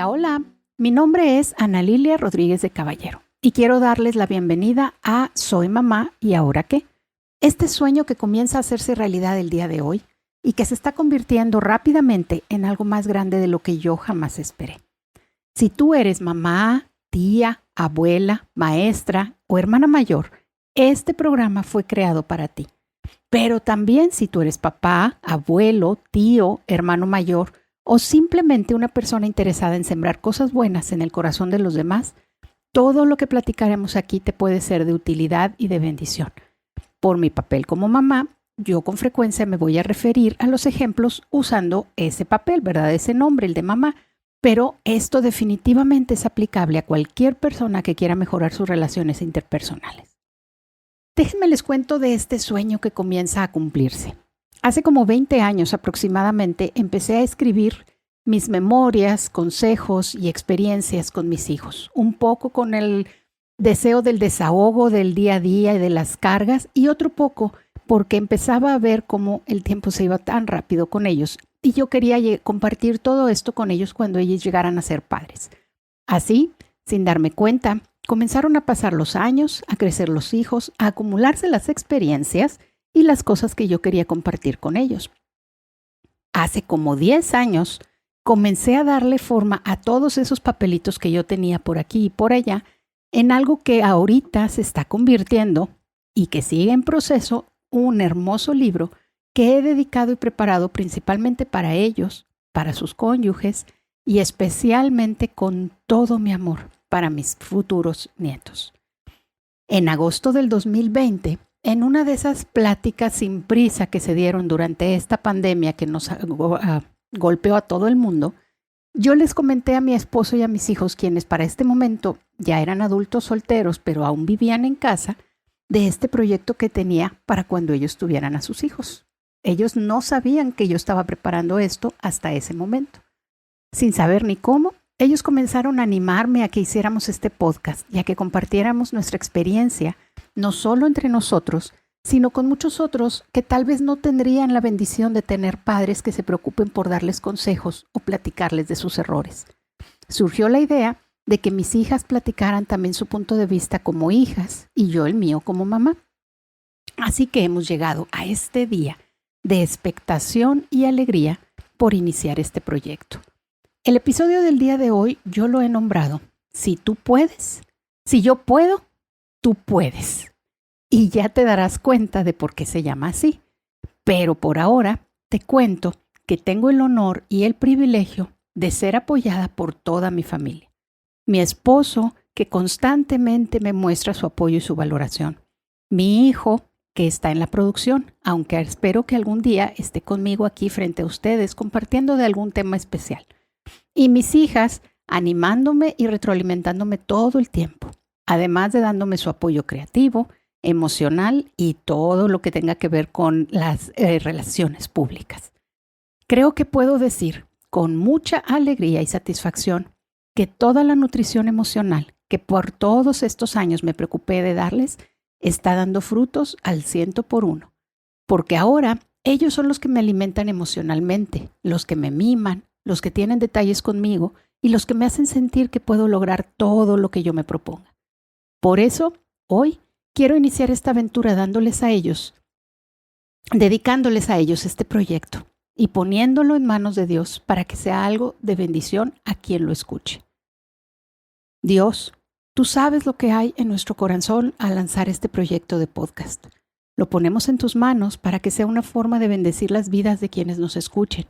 Hola, hola. Mi nombre es Ana Lilia Rodríguez de Caballero y quiero darles la bienvenida a Soy Mamá y Ahora qué. Este sueño que comienza a hacerse realidad el día de hoy y que se está convirtiendo rápidamente en algo más grande de lo que yo jamás esperé. Si tú eres mamá, tía, abuela, maestra o hermana mayor, este programa fue creado para ti. Pero también si tú eres papá, abuelo, tío, hermano mayor o simplemente una persona interesada en sembrar cosas buenas en el corazón de los demás, todo lo que platicaremos aquí te puede ser de utilidad y de bendición. Por mi papel como mamá, yo con frecuencia me voy a referir a los ejemplos usando ese papel, ¿verdad? Ese nombre, el de mamá. Pero esto definitivamente es aplicable a cualquier persona que quiera mejorar sus relaciones interpersonales. Déjenme les cuento de este sueño que comienza a cumplirse. Hace como 20 años aproximadamente empecé a escribir mis memorias, consejos y experiencias con mis hijos, un poco con el deseo del desahogo del día a día y de las cargas y otro poco porque empezaba a ver cómo el tiempo se iba tan rápido con ellos y yo quería compartir todo esto con ellos cuando ellos llegaran a ser padres. Así, sin darme cuenta, comenzaron a pasar los años, a crecer los hijos, a acumularse las experiencias y las cosas que yo quería compartir con ellos. Hace como 10 años comencé a darle forma a todos esos papelitos que yo tenía por aquí y por allá en algo que ahorita se está convirtiendo y que sigue en proceso, un hermoso libro que he dedicado y preparado principalmente para ellos, para sus cónyuges y especialmente con todo mi amor para mis futuros nietos. En agosto del 2020, en una de esas pláticas sin prisa que se dieron durante esta pandemia que nos golpeó a todo el mundo, yo les comenté a mi esposo y a mis hijos, quienes para este momento ya eran adultos solteros, pero aún vivían en casa, de este proyecto que tenía para cuando ellos tuvieran a sus hijos. Ellos no sabían que yo estaba preparando esto hasta ese momento. Sin saber ni cómo, ellos comenzaron a animarme a que hiciéramos este podcast y a que compartiéramos nuestra experiencia, no solo entre nosotros, sino con muchos otros que tal vez no tendrían la bendición de tener padres que se preocupen por darles consejos o platicarles de sus errores. Surgió la idea de que mis hijas platicaran también su punto de vista como hijas y yo el mío como mamá. Así que hemos llegado a este día de expectación y alegría por iniciar este proyecto. El episodio del día de hoy yo lo he nombrado Si tú puedes, si yo puedo, tú puedes. Y ya te darás cuenta de por qué se llama así. Pero por ahora te cuento que tengo el honor y el privilegio de ser apoyada por toda mi familia. Mi esposo, que constantemente me muestra su apoyo y su valoración. Mi hijo, que está en la producción, aunque espero que algún día esté conmigo aquí frente a ustedes compartiendo de algún tema especial. Y mis hijas animándome y retroalimentándome todo el tiempo, además de dándome su apoyo creativo, emocional y todo lo que tenga que ver con las relaciones públicas. Creo que puedo decir con mucha alegría y satisfacción que toda la nutrición emocional que por todos estos años me preocupé de darles está dando frutos al 100%, porque ahora ellos son los que me alimentan emocionalmente, los que me miman, los que tienen detalles conmigo y los que me hacen sentir que puedo lograr todo lo que yo me proponga. Por eso, hoy quiero iniciar esta aventura dándoles a ellos, dedicándoles a ellos este proyecto y poniéndolo en manos de Dios para que sea algo de bendición a quien lo escuche. Dios, tú sabes lo que hay en nuestro corazón al lanzar este proyecto de podcast. Lo ponemos en tus manos para que sea una forma de bendecir las vidas de quienes nos escuchen.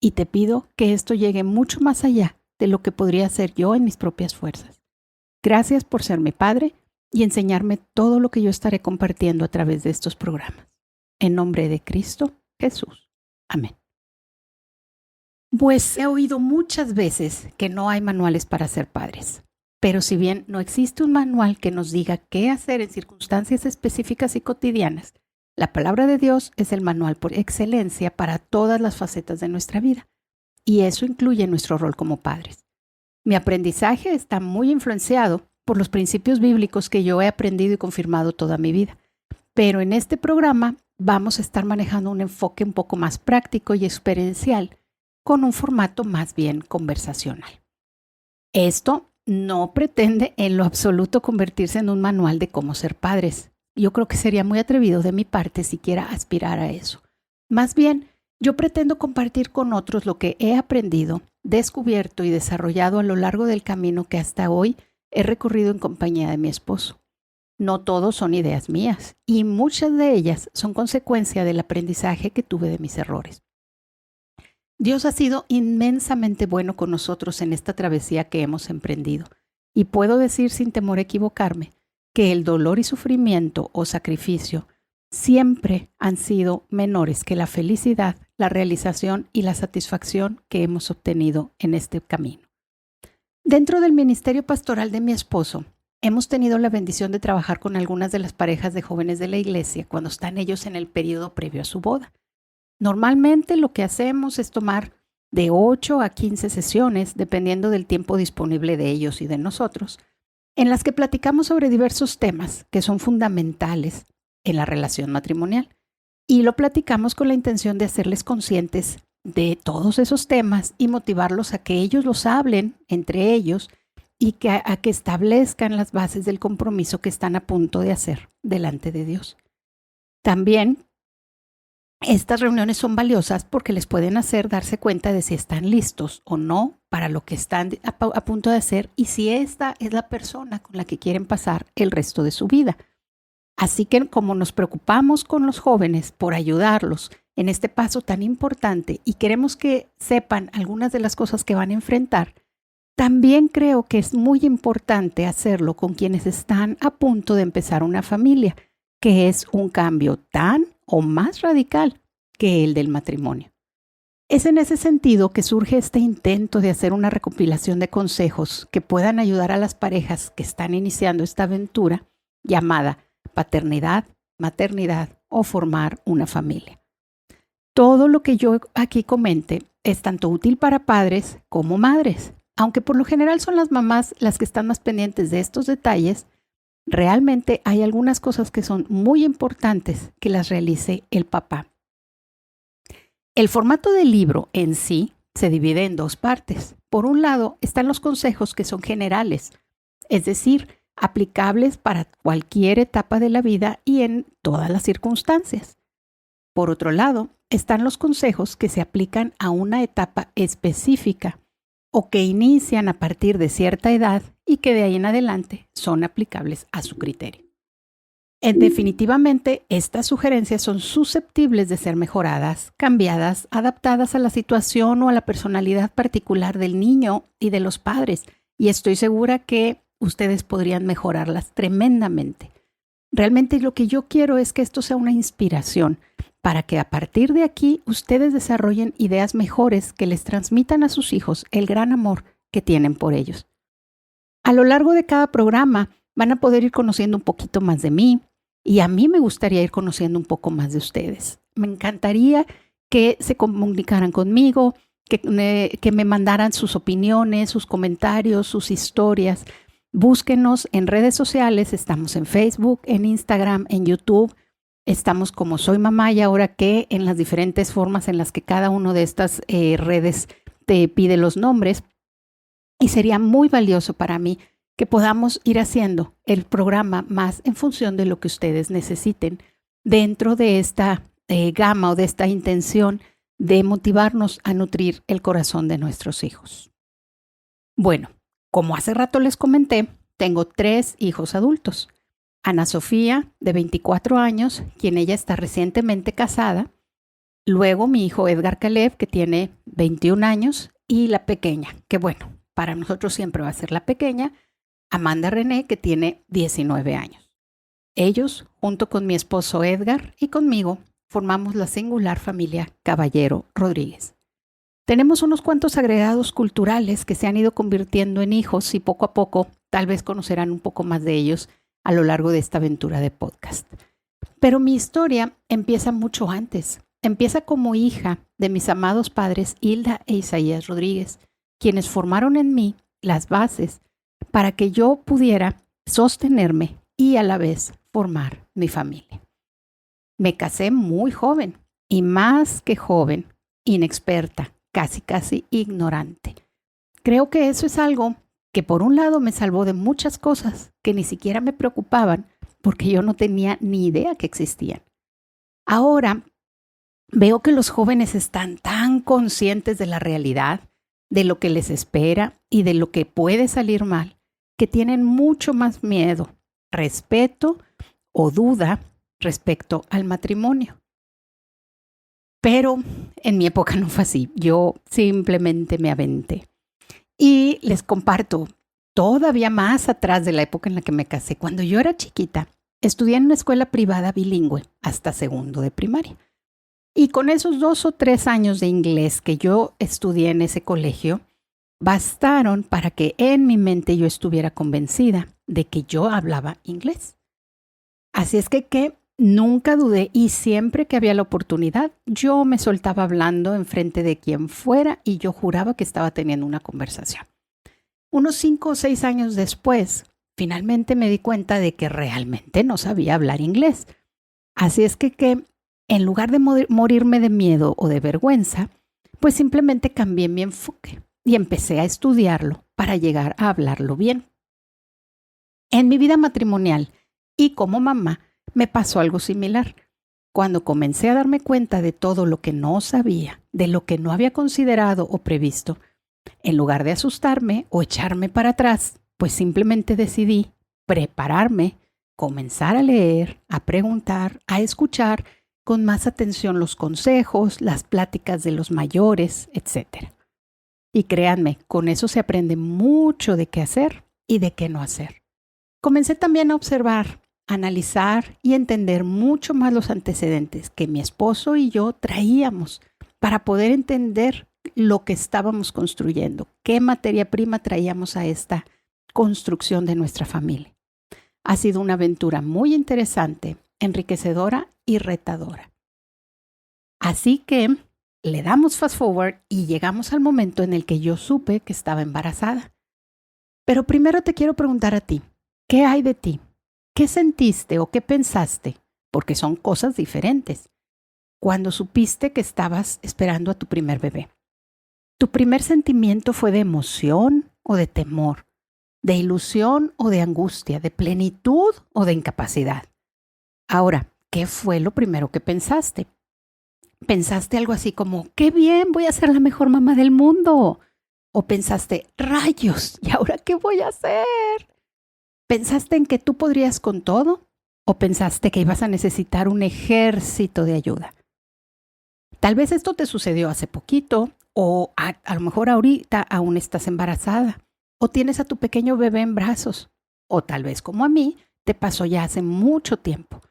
Y te pido que esto llegue mucho más allá de lo que podría hacer yo en mis propias fuerzas. Gracias por ser mi Padre y enseñarme todo lo que yo estaré compartiendo a través de estos programas. En nombre de Cristo Jesús. Amén. Pues he oído muchas veces que no hay manuales para ser padres. Pero si bien no existe un manual que nos diga qué hacer en circunstancias específicas y cotidianas, la palabra de Dios es el manual por excelencia para todas las facetas de nuestra vida. Y eso incluye nuestro rol como padres. Mi aprendizaje está muy influenciado por los principios bíblicos que yo he aprendido y confirmado toda mi vida. Pero en este programa vamos a estar manejando un enfoque un poco más práctico y experiencial, con un formato más bien conversacional. Esto no pretende en lo absoluto convertirse en un manual de cómo ser padres. Yo creo que sería muy atrevido de mi parte siquiera aspirar a eso. Más bien, yo pretendo compartir con otros lo que he aprendido, descubierto y desarrollado a lo largo del camino que hasta hoy he recorrido en compañía de mi esposo. No todos son ideas mías y muchas de ellas son consecuencia del aprendizaje que tuve de mis errores. Dios ha sido inmensamente bueno con nosotros en esta travesía que hemos emprendido y puedo decir sin temor a equivocarme que el dolor y sufrimiento o sacrificio siempre han sido menores que la felicidad, la realización y la satisfacción que hemos obtenido en este camino. Dentro del ministerio pastoral de mi esposo, hemos tenido la bendición de trabajar con algunas de las parejas de jóvenes de la iglesia cuando están ellos en el periodo previo a su boda. Normalmente lo que hacemos es tomar de 8 a 15 sesiones, dependiendo del tiempo disponible de ellos y de nosotros, en las que platicamos sobre diversos temas que son fundamentales en la relación matrimonial. Y lo platicamos con la intención de hacerles conscientes de todos esos temas y motivarlos a que ellos los hablen entre ellos y a que establezcan las bases del compromiso que están a punto de hacer delante de Dios. También estas reuniones son valiosas porque les pueden hacer darse cuenta de si están listos o no para lo que están a punto de hacer y si esta es la persona con la que quieren pasar el resto de su vida. Así que como nos preocupamos con los jóvenes por ayudarlos en este paso tan importante y queremos que sepan algunas de las cosas que van a enfrentar, también creo que es muy importante hacerlo con quienes están a punto de empezar una familia, que es un cambio tan o más radical que el del matrimonio. Es en ese sentido que surge este intento de hacer una recopilación de consejos que puedan ayudar a las parejas que están iniciando esta aventura llamada paternidad, maternidad o formar una familia. Todo lo que yo aquí comente es tanto útil para padres como madres, aunque por lo general son las mamás las que están más pendientes de estos detalles. Realmente hay algunas cosas que son muy importantes que las realice el papá. El formato del libro en sí se divide en dos partes. Por un lado están los consejos que son generales, es decir, aplicables para cualquier etapa de la vida y en todas las circunstancias. Por otro lado, están los consejos que se aplican a una etapa específica o que inician a partir de cierta edad y que de ahí en adelante son aplicables a su criterio. Definitivamente, estas sugerencias son susceptibles de ser mejoradas, cambiadas, adaptadas a la situación o a la personalidad particular del niño y de los padres, y estoy segura que ustedes podrían mejorarlas tremendamente. Realmente lo que yo quiero es que esto sea una inspiración para que a partir de aquí ustedes desarrollen ideas mejores que les transmitan a sus hijos el gran amor que tienen por ellos. A lo largo de cada programa van a poder ir conociendo un poquito más de mí y a mí me gustaría ir conociendo un poco más de ustedes. Me encantaría que se comunicaran conmigo, que me mandaran sus opiniones, sus comentarios, sus historias. Búsquenos en redes sociales, estamos en Facebook, en Instagram, en YouTube. Estamos como Soy Mamá y Ahora Qué en las diferentes formas en las que cada una de estas redes te pide los nombres. Y sería muy valioso para mí que podamos ir haciendo el programa más en función de lo que ustedes necesiten dentro de esta gama o de esta intención de motivarnos a nutrir el corazón de nuestros hijos. Bueno, como hace rato les comenté, tengo 3 hijos adultos. Ana Sofía, de 24 años, quien ella está recientemente casada. Luego mi hijo Edgar Caleb, que tiene 21 años. Y la pequeña, que bueno, para nosotros siempre va a ser la pequeña, Amanda René, que tiene 19 años. Ellos, junto con mi esposo Edgar y conmigo, formamos la singular familia Caballero Rodríguez. Tenemos unos cuantos agregados culturales que se han ido convirtiendo en hijos y poco a poco tal vez conocerán un poco más de ellos a lo largo de esta aventura de podcast. Pero mi historia empieza mucho antes. Empieza como hija de mis amados padres Hilda e Isaías Rodríguez, quienes formaron en mí las bases para que yo pudiera sostenerme y a la vez formar mi familia. Me casé muy joven y más que joven, inexperta, casi ignorante. Creo que eso es algo que por un lado me salvó de muchas cosas que ni siquiera me preocupaban porque yo no tenía ni idea que existían. Ahora veo que los jóvenes están tan conscientes de la realidad, de lo que les espera y de lo que puede salir mal, que tienen mucho más miedo, respeto o duda respecto al matrimonio. Pero en mi época no fue así. Yo simplemente me aventé. Y les comparto, todavía más atrás de la época en la que me casé, cuando yo era chiquita, estudié en una escuela privada bilingüe hasta segundo de primaria. Y con esos 2 o 3 años de inglés que yo estudié en ese colegio, bastaron para que en mi mente yo estuviera convencida de que yo hablaba inglés. Así es que nunca dudé y siempre que había la oportunidad, yo me soltaba hablando enfrente de quien fuera y yo juraba que estaba teniendo una conversación. Unos 5 o 6 años después, finalmente me di cuenta de que realmente no sabía hablar inglés. Así es que en lugar de morirme de miedo o de vergüenza, pues simplemente cambié mi enfoque y empecé a estudiarlo para llegar a hablarlo bien. En mi vida matrimonial y como mamá me pasó algo similar. Cuando comencé a darme cuenta de todo lo que no sabía, de lo que no había considerado o previsto, en lugar de asustarme o echarme para atrás, pues simplemente decidí prepararme, comenzar a leer, a preguntar, a escuchar con más atención los consejos, las pláticas de los mayores, etc. Y créanme, con eso se aprende mucho de qué hacer y de qué no hacer. Comencé también a observar, analizar y entender mucho más los antecedentes que mi esposo y yo traíamos para poder entender lo que estábamos construyendo, qué materia prima traíamos a esta construcción de nuestra familia. Ha sido una aventura muy interesante, enriquecedora y retadora. Así que le damos fast forward y llegamos al momento en el que yo supe que estaba embarazada. Pero primero te quiero preguntar a ti, ¿qué hay de ti? ¿Qué sentiste o qué pensaste? Porque son cosas diferentes. Cuando supiste que estabas esperando a tu primer bebé. ¿Tu primer sentimiento fue de emoción o de temor? ¿De ilusión o de angustia? ¿De plenitud o de incapacidad? Ahora, ¿qué fue lo primero que pensaste? ¿Pensaste algo así como, qué bien, voy a ser la mejor mamá del mundo? ¿O pensaste, rayos, ¿y ahora qué voy a hacer? ¿Pensaste en que tú podrías con todo? ¿O pensaste que ibas a necesitar un ejército de ayuda? Tal vez esto te sucedió hace poquito, o a lo mejor ahorita aún estás embarazada, o tienes a tu pequeño bebé en brazos, o tal vez como a mí, te pasó ya hace mucho tiempo.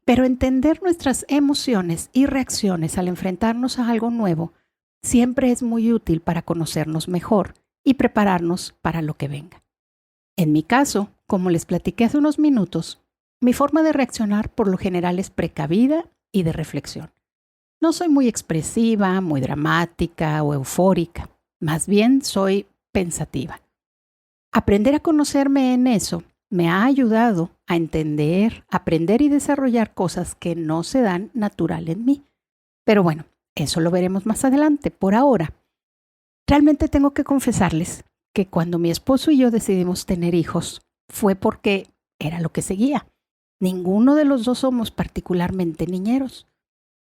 Pero entender nuestras emociones y reacciones al enfrentarnos a algo nuevo siempre es muy útil para conocernos mejor y prepararnos para lo que venga. En mi caso, como les platiqué hace unos minutos, mi forma de reaccionar por lo general es precavida y de reflexión. No soy muy expresiva, muy dramática o eufórica, más bien soy pensativa. Aprender a conocerme en eso me ha ayudado a entender, aprender y desarrollar cosas que no se dan natural en mí. Pero bueno, eso lo veremos más adelante. Por ahora, realmente tengo que confesarles que cuando mi esposo y yo decidimos tener hijos fue porque era lo que seguía. Ninguno de los dos somos particularmente niñeros.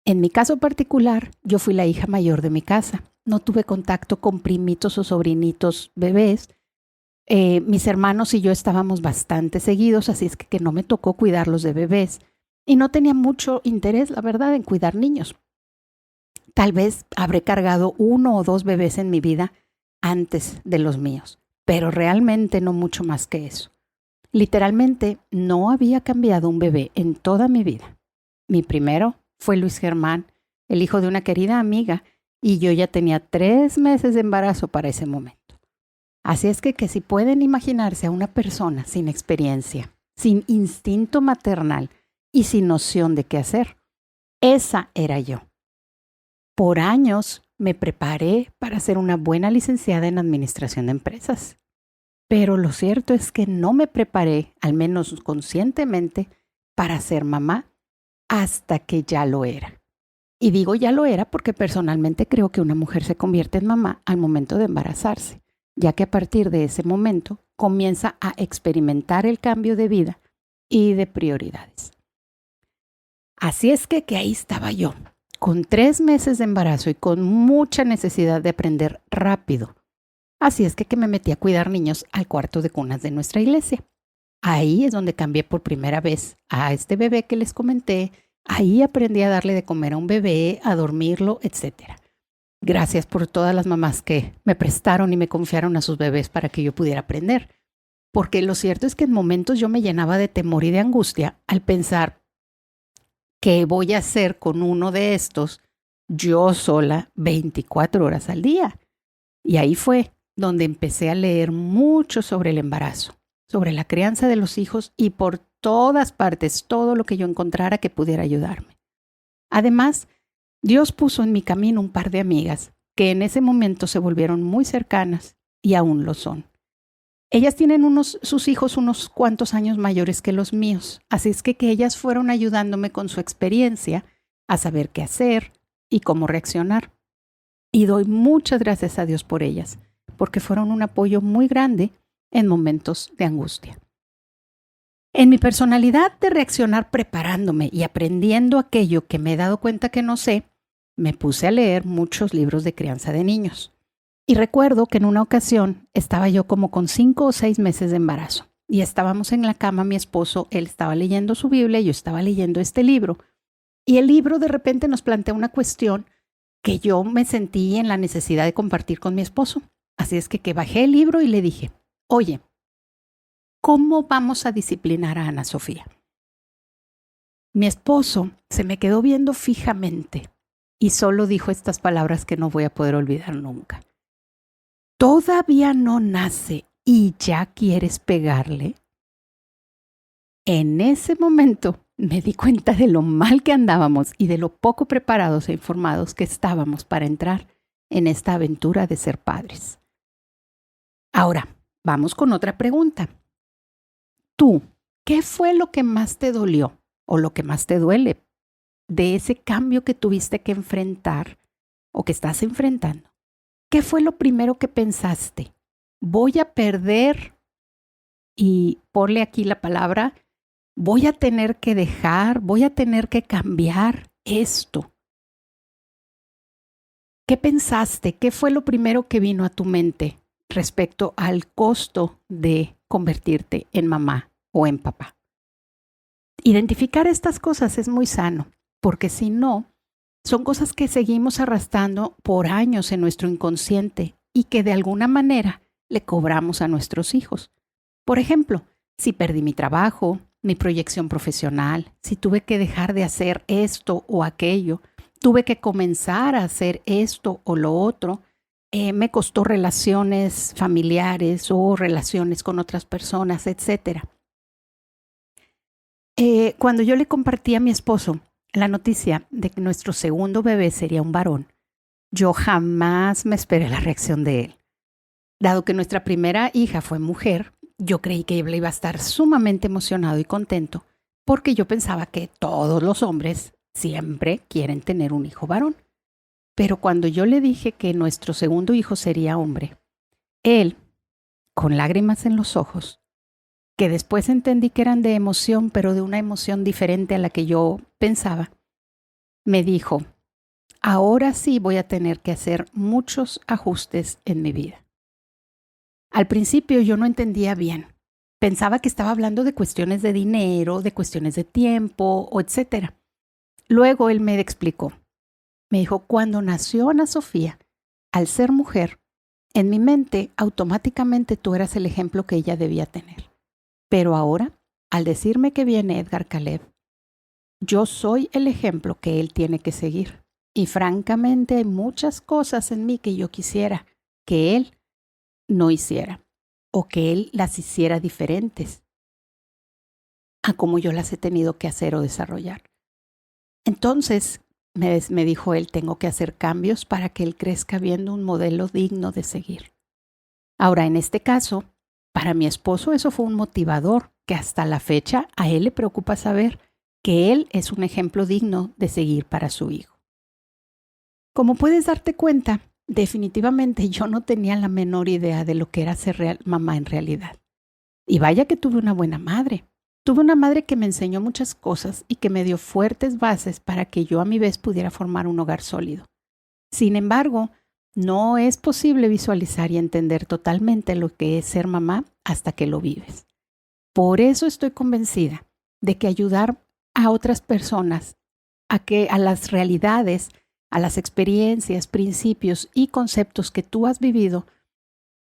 En mi caso particular, yo fui la hija mayor de mi casa. No tuve contacto con primitos o sobrinitos bebés. Mis hermanos y yo estábamos bastante seguidos, así es que no me tocó cuidarlos de bebés. Y no tenía mucho interés, la verdad, en cuidar niños. Tal vez habré cargado 1 o 2 bebés en mi vida antes de los míos, pero realmente no mucho más que eso. Literalmente no había cambiado un bebé en toda mi vida. Mi primero fue Luis Germán, el hijo de una querida amiga, y yo ya tenía 3 meses de embarazo para ese momento. Así es que si pueden imaginarse a una persona sin experiencia, sin instinto maternal y sin noción de qué hacer, esa era yo. Por años me preparé para ser una buena licenciada en administración de empresas. Pero lo cierto es que no me preparé, al menos conscientemente, para ser mamá hasta que ya lo era. Y digo ya lo era porque personalmente creo que una mujer se convierte en mamá al momento de embarazarse. ya que a partir de ese momento comienza a experimentar el cambio de vida y de prioridades. Así es que ahí estaba yo, con 3 meses de embarazo y con mucha necesidad de aprender rápido. Así es que me metí a cuidar niños al cuarto de cunas de nuestra iglesia. Ahí es donde cambié por primera vez a este bebé que les comenté. Ahí aprendí a darle de comer a un bebé, a dormirlo, etc. Gracias por todas las mamás que me prestaron y me confiaron a sus bebés para que yo pudiera aprender. Porque lo cierto es que en momentos yo me llenaba de temor y de angustia al pensar qué voy a hacer con uno de estos yo sola 24 horas al día. Y ahí fue donde empecé a leer mucho sobre el embarazo, sobre la crianza de los hijos y por todas partes, todo lo que yo encontrara que pudiera ayudarme. Además, Dios puso en mi camino un par de amigas que en ese momento se volvieron muy cercanas y aún lo son. Ellas tienen sus hijos unos cuantos años mayores que los míos, así es que ellas fueron ayudándome con su experiencia a saber qué hacer y cómo reaccionar. Y doy muchas gracias a Dios por ellas, porque fueron un apoyo muy grande en momentos de angustia. En mi personalidad de reaccionar preparándome y aprendiendo aquello que me he dado cuenta que no sé, me puse a leer muchos libros de crianza de niños. Y recuerdo que en una ocasión estaba yo como con 5 o 6 meses de embarazo y estábamos en la cama, mi esposo, él estaba leyendo su Biblia, yo estaba leyendo este libro y el libro de repente nos plantea una cuestión que yo me sentí en la necesidad de compartir con mi esposo. Así es que bajé el libro y le dije, oye, ¿cómo vamos a disciplinar a Ana Sofía? Mi esposo se me quedó viendo fijamente y solo dijo estas palabras que no voy a poder olvidar nunca. ¿Todavía no nace y ya quieres pegarle? En ese momento me di cuenta de lo mal que andábamos y de lo poco preparados e informados que estábamos para entrar en esta aventura de ser padres. Ahora, vamos con otra pregunta. Tú, ¿qué fue lo que más te dolió o lo que más te duele de ese cambio que tuviste que enfrentar o que estás enfrentando? ¿Qué fue lo primero que pensaste? Voy a perder, y ponle aquí la palabra, voy a tener que dejar, voy a tener que cambiar esto. ¿Qué pensaste? ¿Qué fue lo primero que vino a tu mente respecto al costo de convertirte en mamá o en papá? Identificar estas cosas es muy sano, porque si no, son cosas que seguimos arrastrando por años en nuestro inconsciente y que de alguna manera le cobramos a nuestros hijos. Por ejemplo, si perdí mi trabajo, mi proyección profesional, si tuve que dejar de hacer esto o aquello, tuve que comenzar a hacer esto o lo otro, me costó relaciones familiares o relaciones con otras personas, etc. Cuando yo le compartí a mi esposo la noticia de que nuestro segundo bebé sería un varón, yo jamás me esperé la reacción de él. Dado que nuestra primera hija fue mujer, yo creí que él iba a estar sumamente emocionado y contento porque yo pensaba que todos los hombres siempre quieren tener un hijo varón. Pero cuando yo le dije que nuestro segundo hijo sería hombre, él, con lágrimas en los ojos, que después entendí que eran de emoción, pero de una emoción diferente a la que yo pensaba, me dijo, ahora sí voy a tener que hacer muchos ajustes en mi vida. Al principio yo no entendía bien. Pensaba que estaba hablando de cuestiones de dinero, de cuestiones de tiempo, etc. Luego él me explicó. Me dijo, cuando nació Ana Sofía, al ser mujer, en mi mente automáticamente tú eras el ejemplo que ella debía tener. Pero ahora, al decirme que viene Edgar Caleb, yo soy el ejemplo que él tiene que seguir. Y francamente hay muchas cosas en mí que yo quisiera que él no hiciera o que él las hiciera diferentes a como yo las he tenido que hacer o desarrollar. Entonces, me dijo él, tengo que hacer cambios para que él crezca viendo un modelo digno de seguir. Ahora, en este caso, para mi esposo eso fue un motivador que hasta la fecha a él le preocupa saber que él es un ejemplo digno de seguir para su hijo. Como puedes darte cuenta, definitivamente yo no tenía la menor idea de lo que era ser mamá en realidad. Y vaya que tuve una buena madre. Tuve una madre que me enseñó muchas cosas y que me dio fuertes bases para que yo a mi vez pudiera formar un hogar sólido. Sin embargo, no es posible visualizar y entender totalmente lo que es ser mamá hasta que lo vives. Por eso estoy convencida de que ayudar a otras personas a las realidades, a las experiencias, principios y conceptos que tú has vivido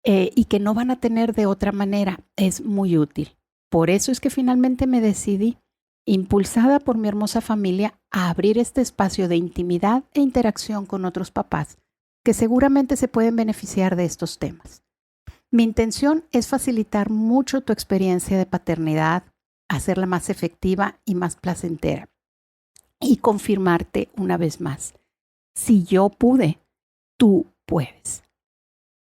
y que no van a tener de otra manera es muy útil. Por eso es que finalmente me decidí, impulsada por mi hermosa familia, a abrir este espacio de intimidad e interacción con otros papás que seguramente se pueden beneficiar de estos temas. Mi intención es facilitar mucho tu experiencia de paternidad, hacerla más efectiva y más placentera y confirmarte una vez más, si yo pude, tú puedes.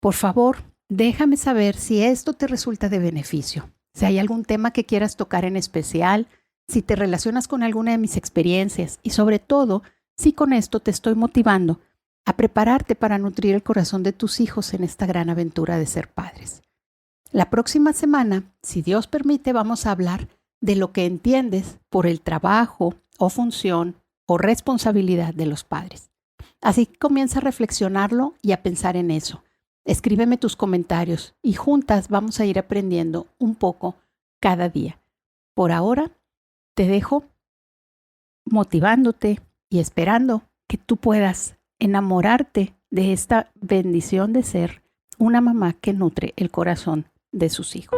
Por favor, déjame saber si esto te resulta de beneficio, si hay algún tema que quieras tocar en especial, si te relacionas con alguna de mis experiencias y sobre todo, si con esto te estoy motivando a prepararte para nutrir el corazón de tus hijos en esta gran aventura de ser padres. La próxima semana, si Dios permite, vamos a hablar de lo que entiendes por el trabajo o función o responsabilidad de los padres. Así que comienza a reflexionarlo y a pensar en eso. Escríbeme tus comentarios y juntas vamos a ir aprendiendo un poco cada día. Por ahora, te dejo motivándote y esperando que tú puedas enamorarte de esta bendición de ser una mamá que nutre el corazón de sus hijos.